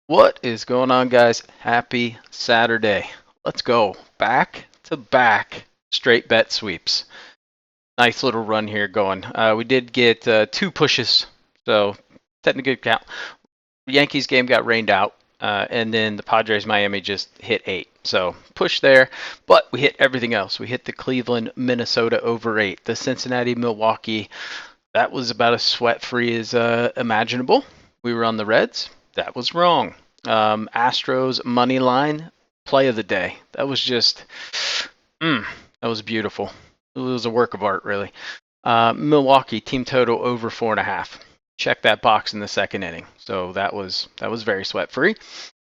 What is going on, guys? Happy Saturday. Let's go. Back to back straight bet sweeps. Nice little run here going. We did get two pushes, so technically count. The Yankees game got rained out, and then the Padres Miami just hit 8. So push there, but we hit everything else. We hit the Cleveland Minnesota over 8, the Cincinnati Milwaukee. That was about as sweat free as imaginable. We were on the Reds. That was wrong. Astros money line play of the day. That was just, that was beautiful. It was a work of art, really. Milwaukee team total over 4.5. Check that box in the second inning. So that was very sweat free.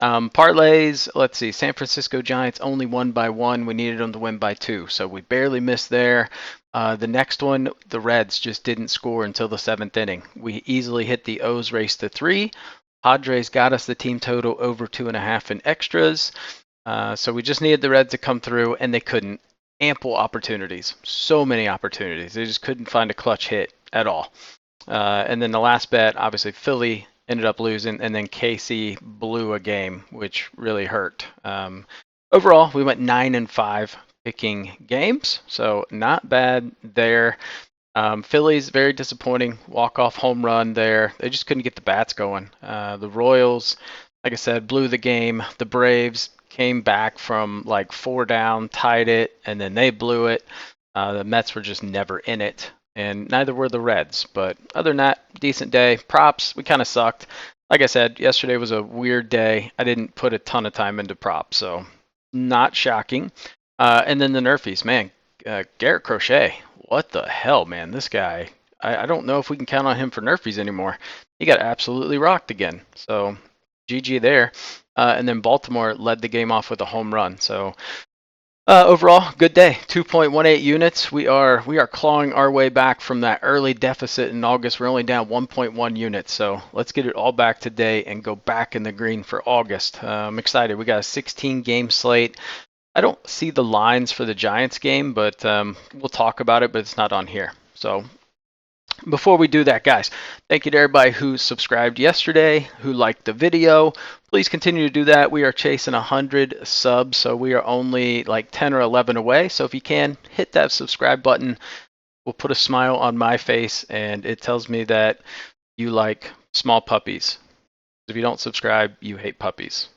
Parlays, let's see. San Francisco Giants only won by 1. We needed them to win by 2, so we barely missed there. The next one, the Reds just didn't score until the 7th inning. We easily hit the O's race to 3. Padres got us the team total over 2.5 in extras. So we just needed the Reds to come through, and they couldn't. Ample opportunities. So many opportunities. They just couldn't find a clutch hit at all. And then the last bet, obviously, Philly ended up losing, and then KC blew a game, which really hurt. Overall, we went 9-5 picking games, so not bad there. Phillies, very disappointing walk-off home run there. They just couldn't get the bats going. The Royals, like I said, blew the game. The Braves came back from like 4 down, tied it, and then they blew it. The Mets were just never in it, and neither were the Reds. But other than that, decent day. Props, we kind of sucked. Like I said, yesterday was a weird day. I didn't put a ton of time into props, so not shocking. And then the Nerfies, man. Garrett Crochet, what the hell, man? This guy, I don't know if we can count on him for Nerfies anymore. He got absolutely rocked again. So GG there. And then Baltimore led the game off with a home run. So overall, good day. 2.18 units. We are clawing our way back from that early deficit in August. We're only down 1.1 units. So let's get it all back today and go back in the green for August. I'm excited. We got a 16 game slate. I don't see the lines for the Giants game, but we'll talk about it, but it's not on here. So before we do that, guys, thank you to everybody who subscribed yesterday, who liked the video. Please continue to do that. We are chasing 100 subs, so we are only like 10 or 11 away. So if you can, hit that subscribe button. We'll put a smile on my face, and it tells me that you like small puppies. If you don't subscribe, you hate puppies.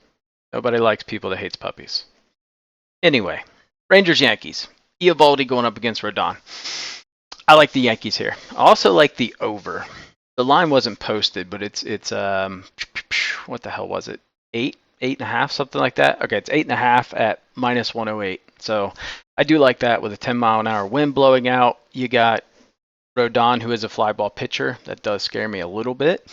Nobody likes people that hates puppies. Anyway, Rangers-Yankees. Eovaldi going up against Rodon. I like the Yankees here. I also like the over. The line wasn't posted, but it's what the hell was it? 8.5, something like that. Okay, it's 8.5 at -108. So I do like that with a 10-mile-an-hour wind blowing out. You got Rodon, who is a fly ball pitcher. That does scare me a little bit.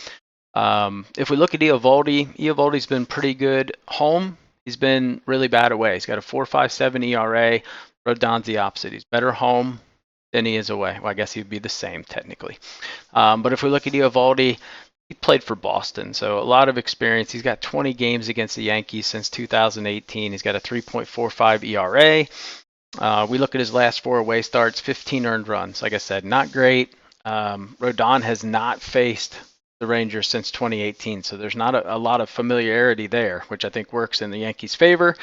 If we look at Eovaldi's been pretty good home. He's been really bad away. He's got a 4.57 ERA. Rodon's the opposite. He's better home than he is away. Well, I guess he'd be the same technically. But if we look at Eovaldi, he played for Boston, so a lot of experience. He's got 20 games against the Yankees since 2018. He's got a 3.45 ERA. We look at his last 4 away starts, 15 earned runs. Like I said, not great. Rodon has not faced the Rangers since 2018, so there's not a lot of familiarity there, which I think works in the Yankees' favor.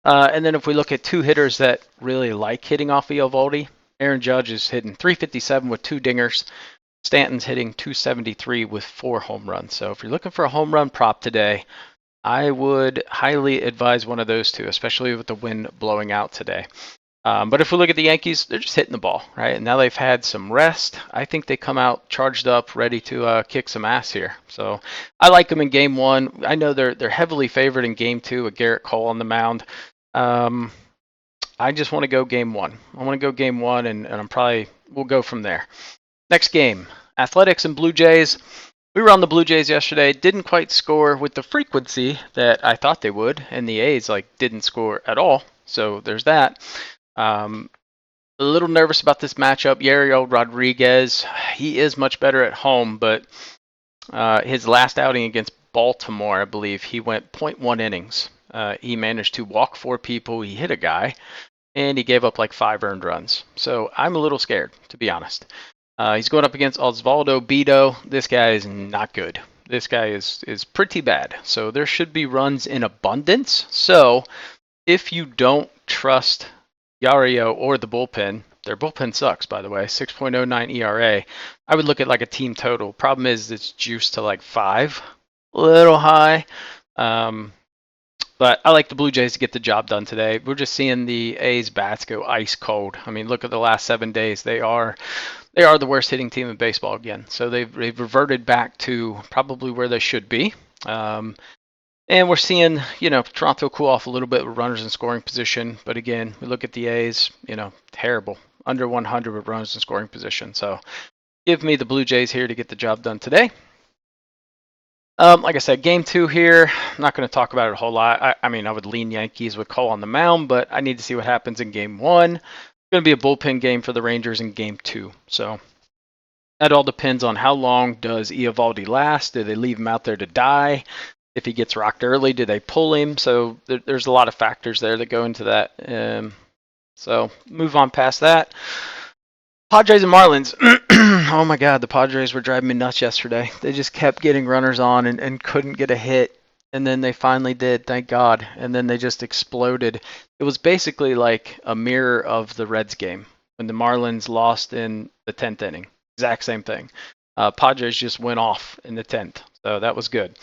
And then if we look at 2 hitters that really like hitting off Eovaldi, Aaron Judge is hitting 357 with 2 dingers. Stanton's hitting 273 with 4 home runs. So if you're looking for a home run prop today, I would highly advise one of those 2, especially with the wind blowing out today. But if we look at the Yankees, they're just hitting the ball, right? And now they've had some rest. I think they come out charged up, ready to kick some ass here. So I like them in Game 1. I know they're heavily favored in Game 2 with Garrett Cole on the mound. I just want to go Game 1. I want to go Game 1, and we'll go from there. Next game, Athletics and Blue Jays. We were on the Blue Jays yesterday. Didn't quite score with the frequency that I thought they would, and the A's didn't score at all. So there's that. A little nervous about this matchup. Yariel Rodriguez, he is much better at home, but his last outing against Baltimore, I believe, he went 0.1 innings. He managed to walk 4 people. He hit a guy, and he gave up like 5 earned runs. So I'm a little scared, to be honest. He's going up against Osvaldo Bido. This guy is not good. This guy is pretty bad. So there should be runs in abundance. So if you don't trust Yario or the bullpen, their bullpen sucks, by the way, 6.09 ERA. I would look at like a team total. Problem is it's juiced to like 5, a little high. But I like the Blue Jays to get the job done today. We're just seeing the A's bats go ice cold. I mean, look at the last 7 days. They are the worst hitting team in baseball again. So they've reverted back to probably where they should be. And we're seeing, Toronto cool off a little bit with runners in scoring position. But again, we look at the A's, terrible. Under 100 with runners in scoring position. So give me the Blue Jays here to get the job done today. Like I said, game 2 here. I'm not going to talk about it a whole lot. I mean, I would lean Yankees with Cole on the mound, but I need to see what happens in game 1. It's going to be a bullpen game for the Rangers in game 2. So that all depends on how long does Eovaldi last. Do they leave him out there to die? If he gets rocked early, do they pull him? So there's a lot of factors there that go into that. So move on past that. Padres and Marlins. Oh my God, the Padres were driving me nuts yesterday. They just kept getting runners on and couldn't get a hit. And then they finally did, thank God. And then they just exploded. It was basically like a mirror of the Reds game when the Marlins lost in the 10th inning. Exact same thing. Padres just went off in the 10th. So that was good.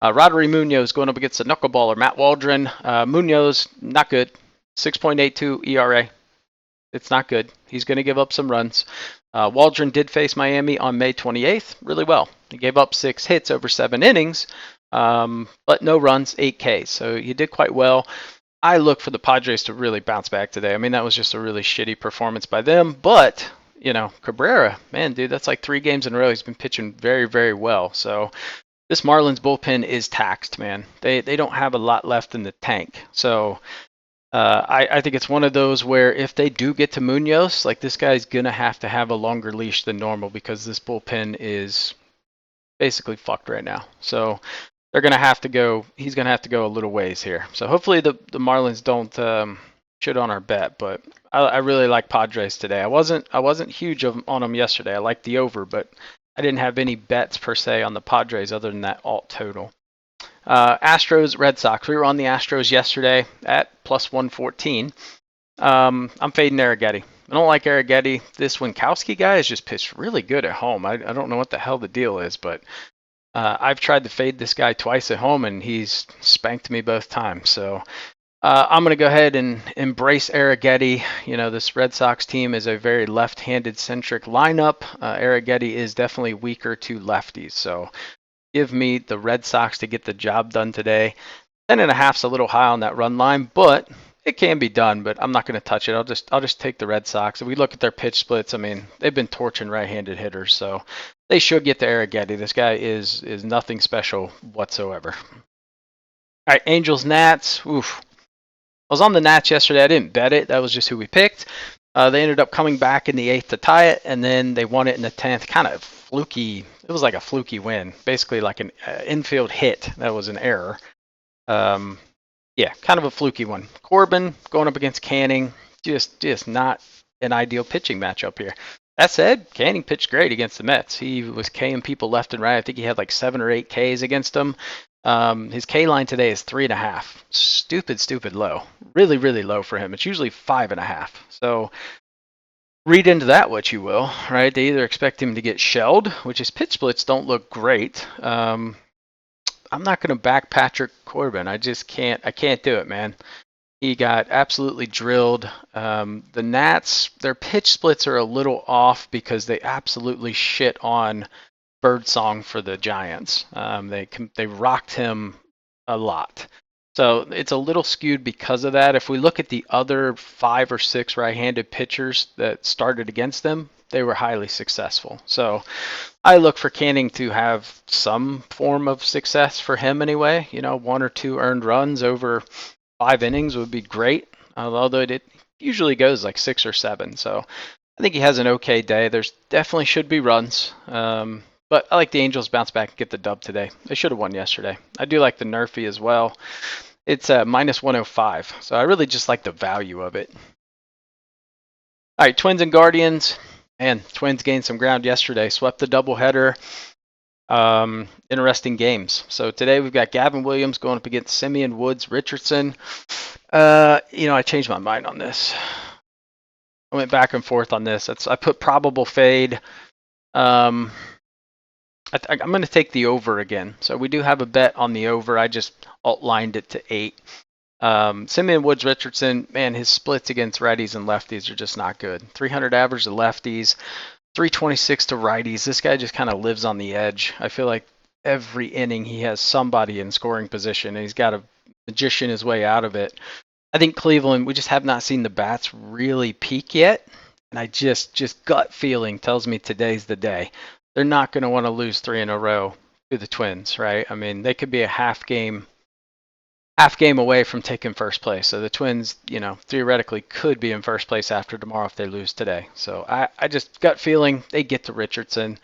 Roddery Munoz going up against the knuckleballer Matt Waldron. Munoz, not good. 6.82 ERA. It's not good. He's going to give up some runs. Waldron did face Miami on May 28th really well. He gave up 6 hits over 7 innings, but no runs, 8 Ks. So he did quite well. I look for the Padres to really bounce back today. I mean, that was just a really shitty performance by them. But, Cabrera, man, dude, that's like 3 games in a row. He's been pitching very, very well. So this Marlins bullpen is taxed, man. They don't have a lot left in the tank. So I think it's one of those where if they do get to Munoz, like this guy's going to have a longer leash than normal because this bullpen is basically fucked right now. So they're going to have to go, he's going to have to go a little ways here. So hopefully the Marlins don't shit on our bet, but I really like Padres today. I wasn't huge on them yesterday. I liked the over, but I didn't have any bets per se on the Padres other than that alt total. Astros, Red Sox. We were on the Astros yesterday at plus 114. I'm fading Arrighetti. I don't like Arrighetti. This Winkowski guy has just pitched really good at home. I don't know what the hell the deal is, but I've tried to fade this guy twice at home, and he's spanked me both times. So I'm going to go ahead and embrace Arrighetti. This Red Sox team is a very left-handed centric lineup. Arrighetti is definitely weaker to lefties. So give me the Red Sox to get the job done today. 10.5's a little high on that run line, but it can be done. But I'm not going to touch it. I'll just take the Red Sox. If we look at their pitch splits, I mean, they've been torching right-handed hitters, so they should get to Arrighetti. This guy is nothing special whatsoever. All right, Angels Nats. Oof. I was on the Nats yesterday. I didn't bet it. That was just who we picked. They ended up coming back in the 8th to tie it, and then they won it in the 10th. Kind of fluky. It was like a fluky win, basically like an infield hit. That was an error. Yeah, kind of a fluky one. Corbin going up against Canning, just not an ideal pitching matchup here. That said, Canning pitched great against the Mets. He was K'ing people left and right. I think he had like 7 or 8 Ks against them. His K line today is 3.5. Stupid low. Really, really low for him. It's usually 5.5. So read into that what you will, right? They either expect him to get shelled, which his pitch splits don't look great. I'm not going to back Patrick Corbin. I just can't. I can't do it, man. He got absolutely drilled. The Nats, their pitch splits are a little off because they absolutely shit on Birdsong for the Giants. They rocked him a lot. So it's a little skewed because of that. If we look at the other 5 or 6 right-handed pitchers that started against them, they were highly successful. So I look for Canning to have some form of success for him anyway. 1 or 2 earned runs over 5 innings would be great, although it usually goes like 6 or 7. So I think he has an okay day. There's definitely should be runs. But I like the Angels bounce back and get the dub today. They should have won yesterday. I do like the Nerfy as well. It's minus 105. So I really just like the value of it. All right, Twins and Guardians. Man, Twins gained some ground yesterday. Swept the doubleheader. Interesting games. So today we've got Gavin Williams going up against Simeon Woods Richardson. I changed my mind on this. I went back and forth on this. I put probable fade. I'm going to take the over again. So we do have a bet on the over. I just outlined it to 8. Simeon Woods Richardson, man, his splits against righties and lefties are just not good. 300 average to lefties, 326 to righties. This guy just kind of lives on the edge. I feel like every inning he has somebody in scoring position, and he's got to magician his way out of it. I think Cleveland, we just have not seen the bats really peak yet, and I just gut feeling tells me today's the day. They're not going to want to lose 3 in a row to the Twins, right? I mean, they could be a half game away from taking first place. So the Twins, theoretically could be in first place after tomorrow if they lose today. So I just gut feeling they get to Richardson.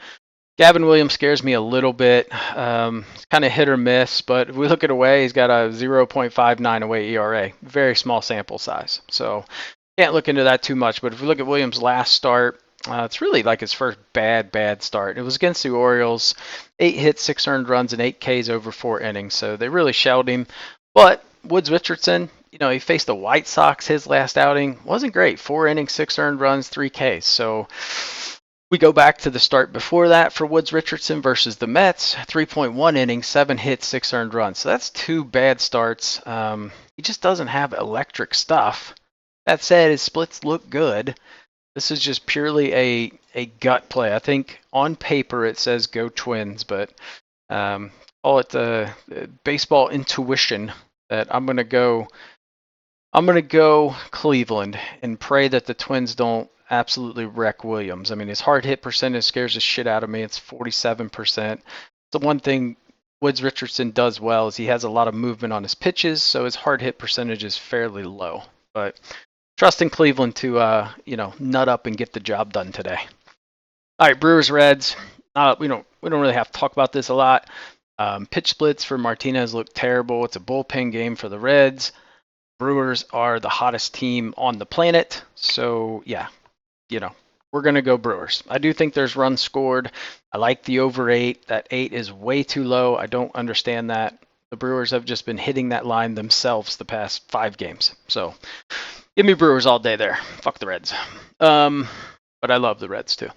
Gavin Williams scares me a little bit. It's kind of hit or miss, but if we look at away, he's got a 0.59 away ERA. Very small sample size. So can't look into that too much. But if we look at Williams' last start, it's really like his first bad start. It was against the Orioles. 8 hits, 6 earned runs, and 8 Ks over 4 innings. So they really shelled him. But Woods Richardson, he faced the White Sox his last outing. Wasn't great. 4 innings, 6 earned runs, 3 Ks. So we go back to the start before that for Woods Richardson versus the Mets. 3.1 innings, 7 hits, 6 earned runs. So that's 2 bad starts. He just doesn't have electric stuff. That said, his splits look good. This is just purely a gut play. I think on paper it says go Twins, but call it baseball intuition that I'm gonna go Cleveland and pray that the Twins don't absolutely wreck Williams. I mean, his hard hit percentage scares the shit out of me. It's 47%. The one thing Woods Richardson does well is he has a lot of movement on his pitches, so his hard hit percentage is fairly low. But trusting Cleveland to nut up and get the job done today. All right, Brewers Reds. We don't really have to talk about this a lot. Pitch splits for Martinez look terrible. It's a bullpen game for the Reds. Brewers are the hottest team on the planet. So yeah, we're gonna go Brewers. I do think there's runs scored. I like the over 8. That 8 is way too low. I don't understand that. The Brewers have just been hitting that line themselves the past 5 games. So give me Brewers all day there. Fuck the Reds. But I love the Reds too.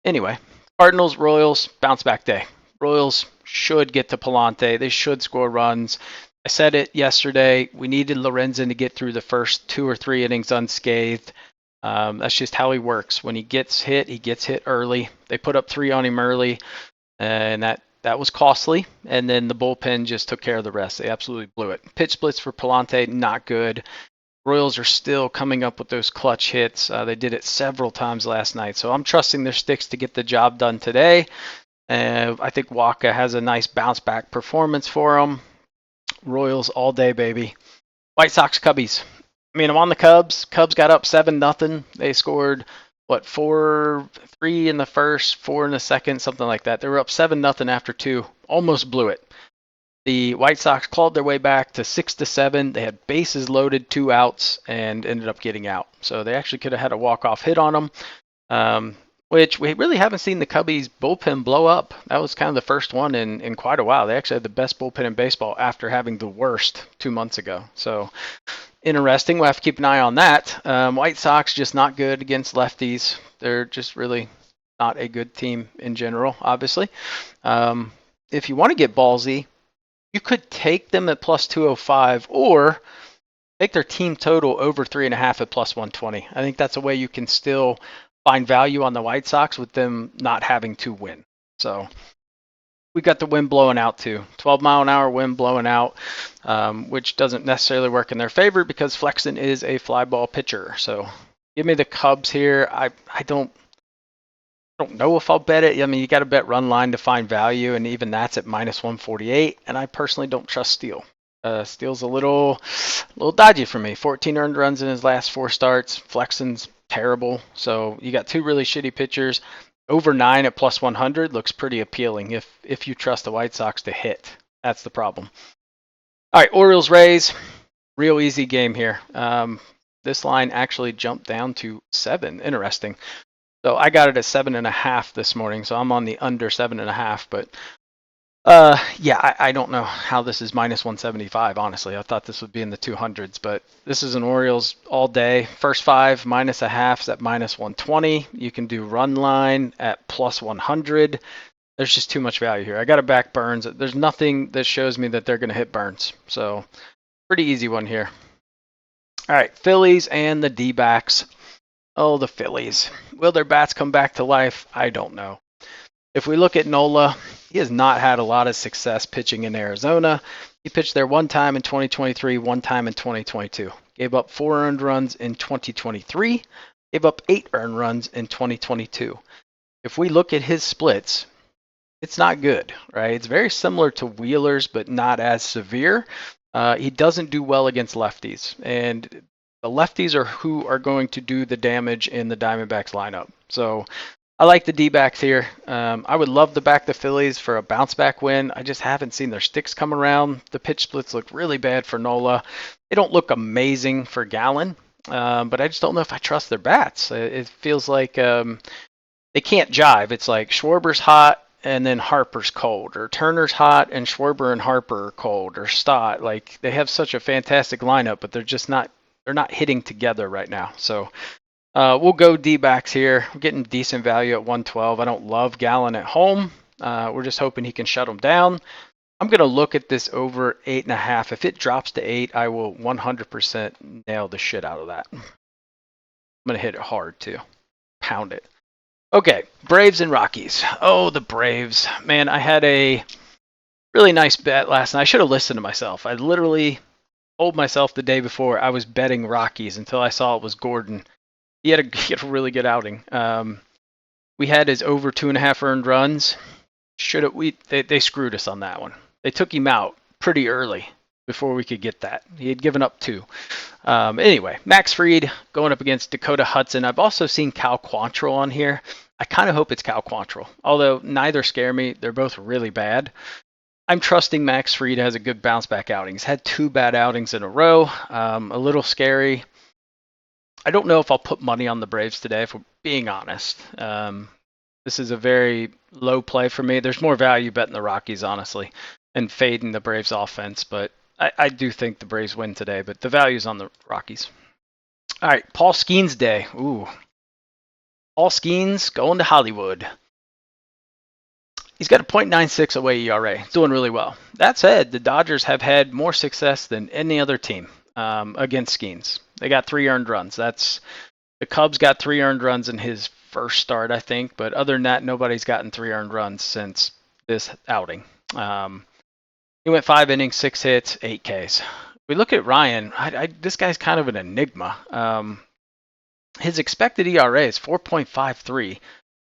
Anyway, Cardinals, Royals, bounce back day. Royals should get to Palante. They should score runs. I said it yesterday. We needed Lorenzen to get through the first 2 or 3 innings unscathed. That's just how he works. When he gets hit early. They put up 3 on him early, and that was costly. And then the bullpen just took care of the rest. They absolutely blew it. Pitch splits for Palante, not good. Royals are still coming up with those clutch hits. They did it several times last night. So I'm trusting their sticks to get the job done today. I think Waka has a nice bounce back performance for them. Royals all day, baby. White Sox, Cubbies. I mean, I'm on the Cubs. Cubs got up 7-0. They scored, 3 in the first, 4 in the second, something like that. They were up 7-0 after 2. Almost blew it. The White Sox clawed their way back to 6-7. They had bases loaded, 2 outs, and ended up getting out. So they actually could have had a walk-off hit on them, which we really haven't seen the Cubbies bullpen blow up. That was kind of the first one in quite a while. They actually had the best bullpen in baseball after having the worst 2 months ago. So interesting. We'll have to keep an eye on that. White Sox just not good against lefties. They're just really not a good team in general, obviously. If you want to get ballsy, you could take them at plus 205 or take their team total over 3.5 at plus 120. I think that's a way you can still find value on the White Sox with them not having to win. So we got the wind blowing out too. 12-mile-an-hour wind blowing out, which doesn't necessarily work in their favor because Flexen is a fly ball pitcher. So give me the Cubs here. I don't know if I'll bet it. I mean, you got to bet run line to find value, and even that's at minus 148. And I personally don't trust Steele. Steele's a little dodgy for me. 14 earned runs in his last 4 starts. Flexen's terrible. So you got 2 really shitty pitchers. Over 9 at plus 100 looks pretty appealing if you trust the White Sox to hit. That's the problem. All right, Orioles Rays. Real easy game here. This line actually jumped down to 7. Interesting. So I got it at 7.5 this morning, so I'm on the under 7.5. But yeah, I don't know how this is minus 175. Honestly, I thought this would be in the 200s, but this is an Orioles all day. First five minus a half is at minus 120. You can do run line at plus 100. There's just too much value here. I got to back Burns. There's nothing that shows me that they're going to hit Burns. So pretty easy one here. All right, Phillies and the D-backs. Oh, the Phillies. Will their bats come back to life? I don't know. If we look at Nola, he has not had a lot of success pitching in Arizona. He pitched there one time in 2023, one time in 2022. Gave up 4 earned runs in 2023. Gave up 8 earned runs in 2022. If we look at his splits, it's not good, right? It's very similar to Wheeler's, but not as severe. He doesn't do well against lefties, and the lefties are who are going to do the damage in the Diamondbacks lineup. So I like the D-backs here. I would love to back the Phillies for a bounce-back win. I just haven't seen their sticks come around. The pitch splits look really bad for Nola. They don't look amazing for Gallen, but I just don't know if I trust their bats. It feels like they can't jive. It's like Schwarber's hot and then Harper's cold, or Turner's hot and Schwarber and Harper are cold, or Stott. Like, they have such a fantastic lineup, but they're not hitting together right now. So we'll go D-backs here. We're getting decent value at 112. I don't love Gallen at home. We're just hoping he can shut them down. I'm going to look at this over 8.5. If it drops to 8, I will 100% nail the shit out of that. I'm going to hit it hard too. Pound it. Okay, Braves and Rockies. Oh, the Braves. Man, I had a really nice bet last night. I should have listened to myself. I literally told myself the day before I was betting Rockies until I saw it was Gordon. He had a really good outing. We had his over 2.5 earned runs. They screwed us on that one. They took him out pretty early before we could get that. He had given up 2. Anyway, Max Fried going up against Dakota Hudson. I've also seen Cal Quantrill on here. I kind of hope it's Cal Quantrill, although neither scare me. They're both really bad. I'm trusting Max Fried has a good bounce back outing. He's had 2 bad outings in a row. A little scary. I don't know if I'll put money on the Braves today, if we're being honest. This is a very low play for me. There's more value betting the Rockies, honestly, and fading the Braves offense. But I do think the Braves win today, but the value's on the Rockies. All right, Paul Skeens day. Ooh. Paul Skeens going to Hollywood. He's got a .96 away ERA. Doing really well. That said, the Dodgers have had more success than any other team against Skeens. They got 3 earned runs. The Cubs got 3 earned runs in his first start, I think. But other than that, nobody's gotten 3 earned runs since this outing. He went 5 innings, 6 hits, 8 Ks. We look at Ryan. This guy's kind of an enigma. His expected ERA is 4.53,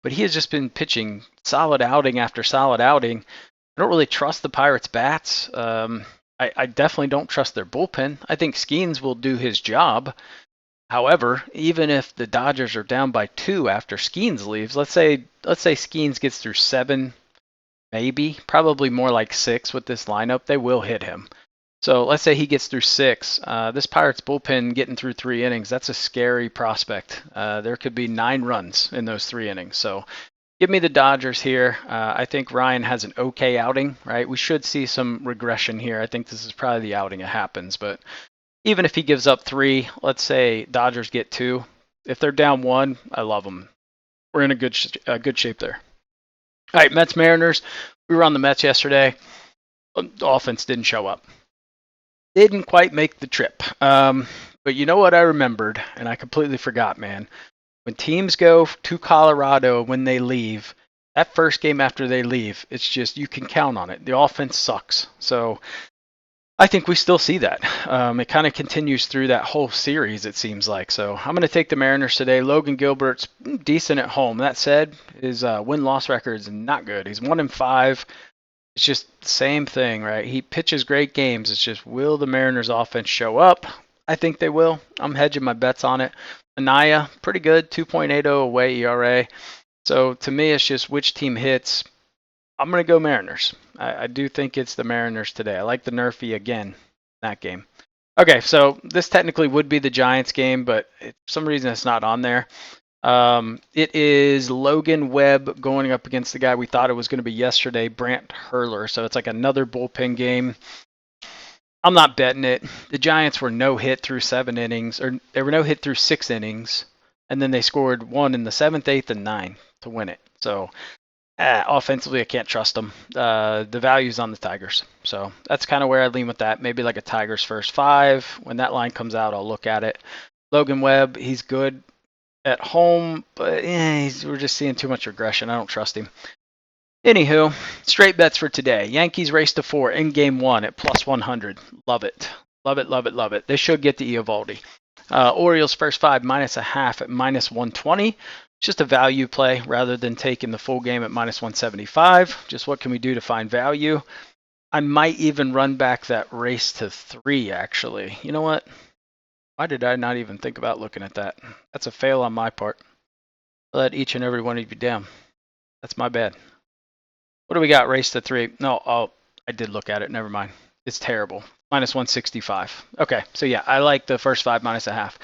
but he has just been pitching solid outing after solid outing. I don't really trust the Pirates' bats. I definitely don't trust their bullpen. I think Skeens will do his job. However, even if the Dodgers are down by 2 after Skeens leaves, let's say Skeens gets through 7, maybe, probably more like 6 with this lineup, they will hit him. So let's say he gets through 6. This Pirates bullpen getting through 3 innings, that's a scary prospect. There could be 9 runs in those 3 innings. So give me the Dodgers here. I think Ryan has an okay outing, right? We should see some regression here. I think this is probably the outing it happens. But even if he gives up 3, let's say Dodgers get 2. If they're down 1, I love them. We're in a good shape there. All right, Mets Mariners. We were on the Mets yesterday. The offense didn't show up. Didn't quite make the trip. But you know what I remembered, and I completely forgot, man. When teams go to Colorado when they leave, that first game after they leave, it's just, you can count on it. The offense sucks. So I think we still see that. It kind of continues through that whole series, it seems like. So I'm going to take the Mariners today. Logan Gilbert's decent at home. That said, his win-loss record is not good. He's 1-5. It's just the same thing, right? He pitches great games. It's just, will the Mariners offense show up? I think they will. I'm hedging my bets on it. Anaya, pretty good, 2.80 away ERA. So to me, it's just which team hits. I'm going to go Mariners. I do think it's the Mariners today. I like the Nerfy again, that game. Okay, so this technically would be the Giants game, but for some reason it's not on there. It is Logan Webb going up against the guy we thought it was going to be yesterday, Brant Hurler. So it's like another bullpen game. I'm not betting it. The Giants were no hit through 7 innings, or they were no hit through 6 innings, and then they scored 1 in the 7th, 8th, and 9th to win it. So offensively, I can't trust them. The value's on the Tigers. So that's kind of where I lean with that. Maybe like a Tigers first 5. When that line comes out, I'll look at it. Logan Webb, he's good at home, but we're just seeing too much regression. I don't trust him. Anywho, straight bets for today. Yankees race to 4 in game 1 at plus 100. Love it. Love it, love it, love it. They should get the Eovaldi. Orioles first 5 minus a half at minus 120. Just a value play rather than taking the full game at minus 175. Just what can we do to find value? I might even run back that race to 3, actually. You know what? Why did I not even think about looking at that? That's a fail on my part. I let each and every one of you down. That's my bad. What do we got? Race to 3. No, I did look at it. Never mind. It's terrible. Minus 165. Okay, so yeah, I like the first 5 minus a half.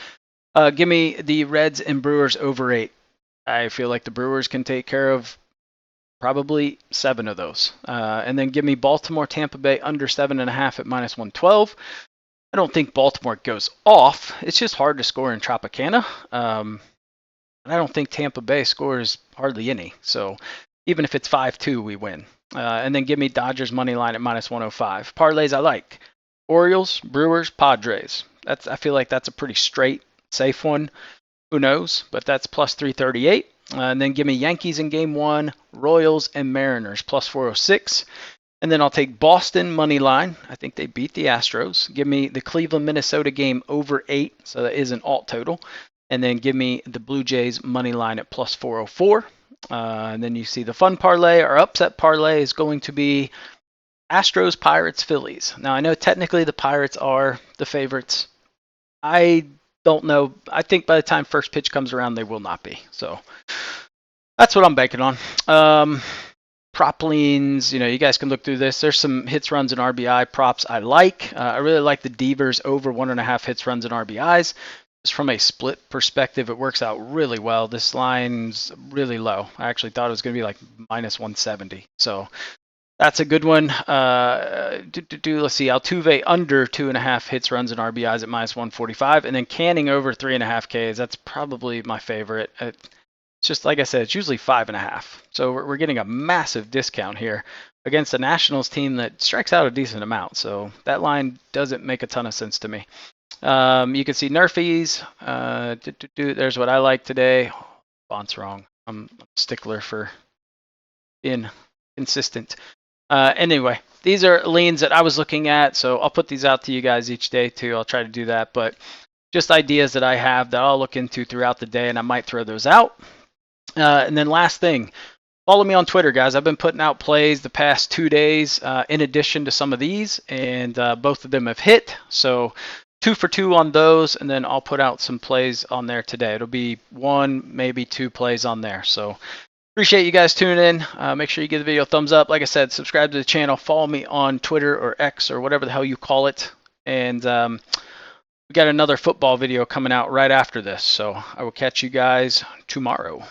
Give me the Reds and Brewers over 8. I feel like the Brewers can take care of probably 7 of those. And then give me Baltimore, Tampa Bay under 7.5 at minus 112. I don't think Baltimore goes off. It's just hard to score in Tropicana. And I don't think Tampa Bay scores hardly any. So even if it's 5-2, we win. And then give me Dodgers money line at minus 105. Parlays I like. Orioles, Brewers, Padres. I feel like that's a pretty straight, safe one. Who knows? But that's plus 338. And then give me Yankees in game 1, Royals and Mariners plus 406. And then I'll take Boston money line. I think they beat the Astros. Give me the Cleveland Minnesota game over 8. So that is an alt total. And then give me the Blue Jays money line at plus 404. And then you see the fun parlay or upset parlay is going to be Astros, Pirates, Phillies. Now I know technically the Pirates are the favorites. I don't know. I think by the time first pitch comes around, they will not be. So that's what I'm banking on. Prop leans, you guys can look through this. There's some hits, runs, and RBI props I like. I really like the Devers over 1.5 hits, runs, and RBIs. Just from a split perspective, it works out really well. This line's really low. I actually thought it was going to be like minus 170. So that's a good one. Let's see. Altuve under 2.5 hits, runs, and RBIs at minus 145. And then Canning over 3.5 Ks. That's probably my favorite. It's just like I said, it's usually 5.5. So we're getting a massive discount here against a Nationals team that strikes out a decent amount. So that line doesn't make a ton of sense to me. You can see Nerfies. There's what I like today. Font's wrong. I'm a stickler for being consistent. Anyway, these are leans that I was looking at, so I'll put these out to you guys each day too. I'll try to do that, but just ideas that I have that I'll look into throughout the day, and I might throw those out. And then last thing, follow me on Twitter, guys. I've been putting out plays the past 2 days in addition to some of these, and both of them have hit. So 2 for 2 on those, and then I'll put out some plays on there today. It'll be 1, maybe 2 plays on there. So appreciate you guys tuning in. Make sure you give the video a thumbs up. Like I said, subscribe to the channel. Follow me on Twitter or X or whatever the hell you call it. And we got another football video coming out right after this. So I will catch you guys tomorrow.